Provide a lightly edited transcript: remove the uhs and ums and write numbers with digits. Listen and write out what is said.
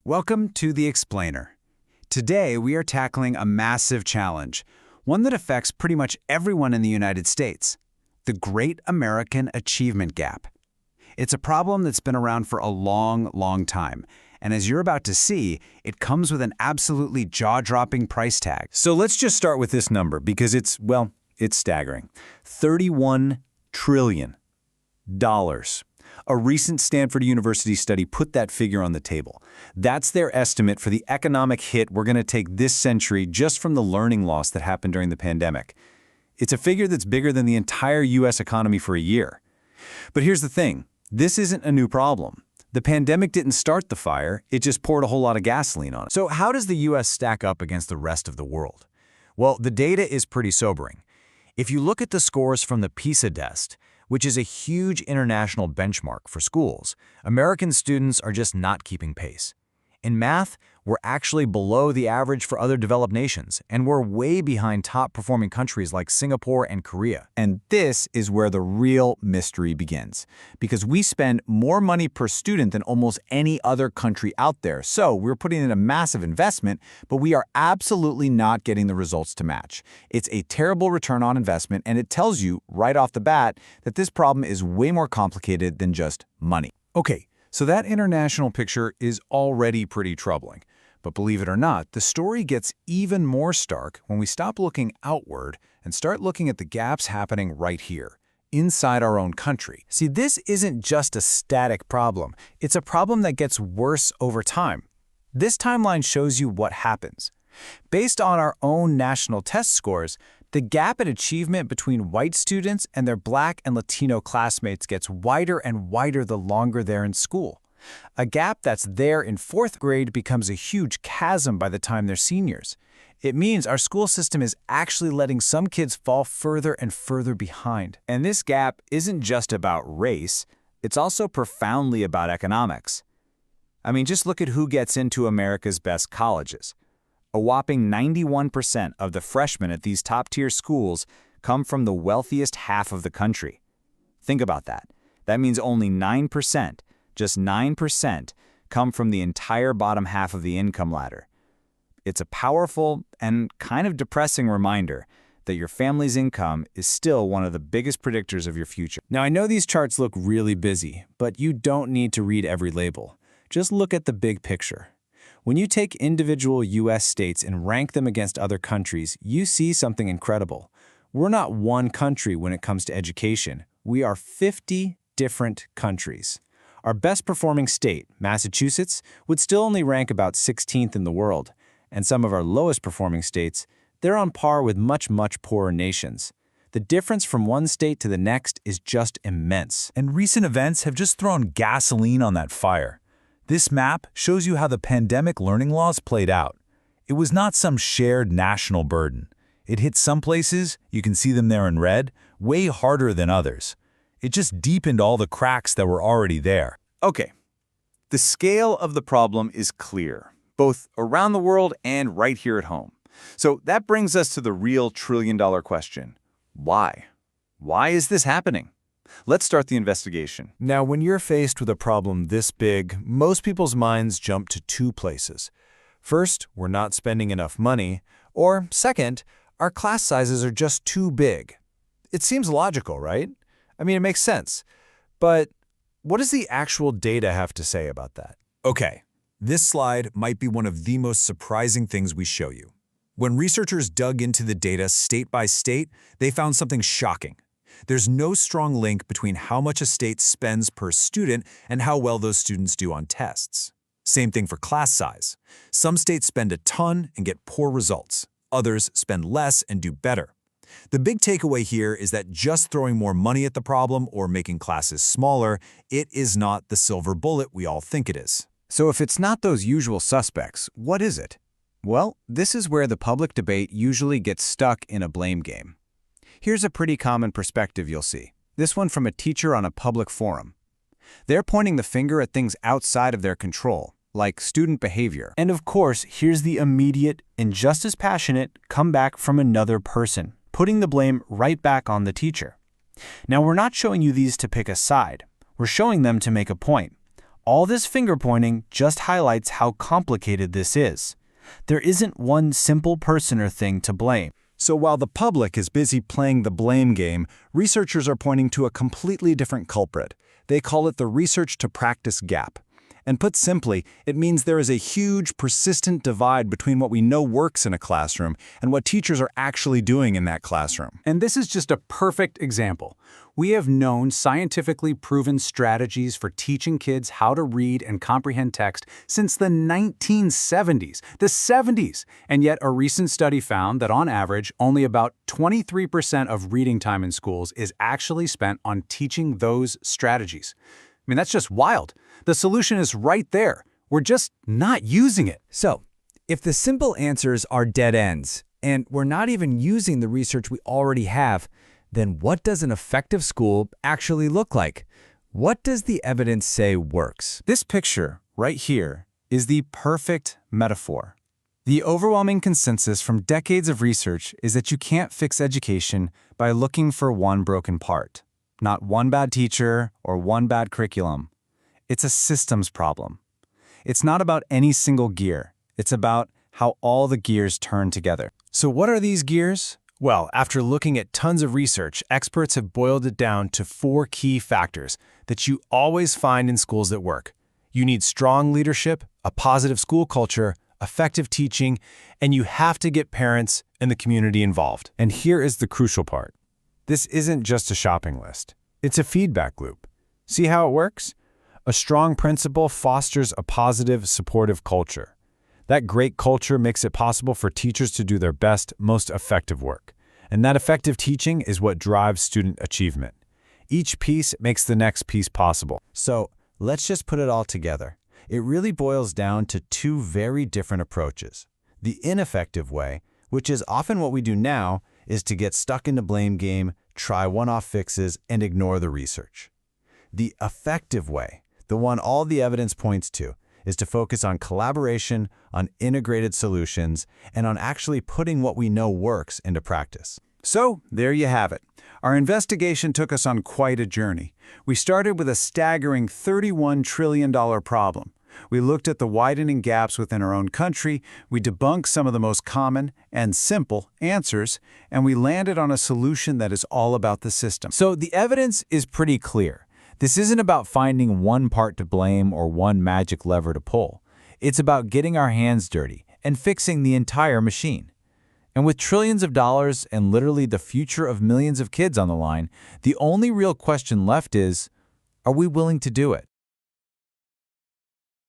Welcome to The Explainer. Today, we are tackling a massive challenge, one that affects pretty much everyone in the United States: the Great American Achievement Gap. It's a problem that's been around for a long, long time, and as you're about to see, it comes with an absolutely jaw-dropping price tag. So let's just start with this number because it's staggering. $31 trillion. A recent Stanford University study put that figure on the table. That's their estimate for the economic hit we're going to take this century just from the learning loss that happened during the pandemic. It's a figure that's bigger than the entire U.S. economy for a year. But here's the thing. This isn't a new problem. The pandemic didn't start the fire, it just poured a whole lot of gasoline on it. So how does the U.S. stack up against the rest of the world? Well, the data is pretty sobering. If you look at the scores from the PISA test, which is a huge international benchmark for schools, American students are just not keeping pace. In math, we're actually below the average for other developed nations, and we're way behind top-performing countries like Singapore and Korea. And this is where the real mystery begins, because we spend more money per student than almost any other country out there. So we're putting in a massive investment, but we are absolutely not getting the results to match. It's a terrible return on investment, and it tells you right off the bat that this problem is way more complicated than just money. Okay, so that international picture is already pretty troubling. But believe it or not, the story gets even more stark when we stop looking outward and start looking at the gaps happening right here, inside our own country. See, this isn't just a static problem. It's a problem that gets worse over time. This timeline shows you what happens. Based on our own national test scores, the gap in achievement between white students and their Black and Latino classmates gets wider and wider the longer they're in school. A gap that's there in fourth grade becomes a huge chasm by the time they're seniors. It means our school system is actually letting some kids fall further and further behind. And this gap isn't just about race, it's also profoundly about economics. I mean, just look at who gets into America's best colleges. A whopping 91% of the freshmen at these top-tier schools come from the wealthiest half of the country. Think about that. That means only 9%, just 9%, come from the entire bottom half of the income ladder. It's a powerful and kind of depressing reminder that your family's income is still one of the biggest predictors of your future. Now, I know these charts look really busy, but you don't need to read every label. Just look at the big picture. When you take individual U.S. states and rank them against other countries, you see something incredible. We're not one country when it comes to education. We are 50 different countries. Our best-performing state, Massachusetts, would still only rank about 16th in the world, and some of our lowest-performing states, they're on par with much, much poorer nations. The difference from one state to the next is just immense. And recent events have just thrown gasoline on that fire. This map shows you how the pandemic learning loss played out. It was not some shared national burden. It hit some places, you can see them there in red, way harder than others. It just deepened all the cracks that were already there. Okay, the scale of the problem is clear, both around the world and right here at home. So that brings us to the real trillion-dollar question. Why? Why is this happening? Let's start the investigation. Now, when you're faced with a problem this big, most people's minds jump to two places. First, we're not spending enough money, or second, our class sizes are just too big. It seems logical, right? I mean, it makes sense. But what does the actual data have to say about that? Okay, this slide might be one of the most surprising things we show you. When researchers dug into the data state by state, they found something shocking. There's no strong link between how much a state spends per student and how well those students do on tests. Same thing for class size. Some states spend a ton and get poor results. Others spend less and do better. The big takeaway here is that just throwing more money at the problem or making classes smaller, it is not the silver bullet we all think it is. So if it's not those usual suspects, what is it? Well, this is where the public debate usually gets stuck in a blame game. Here's a pretty common perspective you'll see. This one from a teacher on a public forum. They're pointing the finger at things outside of their control, like student behavior. And of course, here's the immediate and just as passionate comeback from another person, putting the blame right back on the teacher. Now, we're not showing you these to pick a side. We're showing them to make a point. All this finger-pointing just highlights how complicated this is. There isn't one simple person or thing to blame. So while the public is busy playing the blame game, researchers are pointing to a completely different culprit. They call it the research-to-practice gap. And put simply, it means there is a huge, persistent divide between what we know works in a classroom and what teachers are actually doing in that classroom. And this is just a perfect example. We have known scientifically proven strategies for teaching kids how to read and comprehend text since the 1970s, the 70s. And yet a recent study found that on average, only about 23% of reading time in schools is actually spent on teaching those strategies. I mean, that's just wild. The solution is right there. We're just not using it. So, if the simple answers are dead ends, and we're not even using the research we already have, then what does an effective school actually look like? What does the evidence say works? This picture, right here, is the perfect metaphor. The overwhelming consensus from decades of research is that you can't fix education by looking for one broken part. Not one bad teacher or one bad curriculum. It's a systems problem. It's not about any single gear. It's about how all the gears turn together. So what are these gears? Well, after looking at tons of research, experts have boiled it down to 4 key factors that you always find in schools that work. You need strong leadership, a positive school culture, effective teaching, and you have to get parents and the community involved. And here is the crucial part. This isn't just a shopping list. It's a feedback loop. See how it works? A strong principal fosters a positive, supportive culture. That great culture makes it possible for teachers to do their best, most effective work. And that effective teaching is what drives student achievement. Each piece makes the next piece possible. So let's just put it all together. It really boils down to 2 very different approaches. The ineffective way, which is often what we do now, is to get stuck in the blame game, try one-off fixes, and ignore the research. The effective way, the one all the evidence points to, is to focus on collaboration, on integrated solutions, and on actually putting what we know works into practice. So, there you have it. Our investigation took us on quite a journey. We started with a staggering $31 trillion problem. We looked at the widening gaps within our own country, we debunked some of the most common and simple answers, and we landed on a solution that is all about the system. So the evidence is pretty clear. This isn't about finding one part to blame or one magic lever to pull. It's about getting our hands dirty and fixing the entire machine. And with trillions of dollars and literally the future of millions of kids on the line, the only real question left is, are we willing to do it?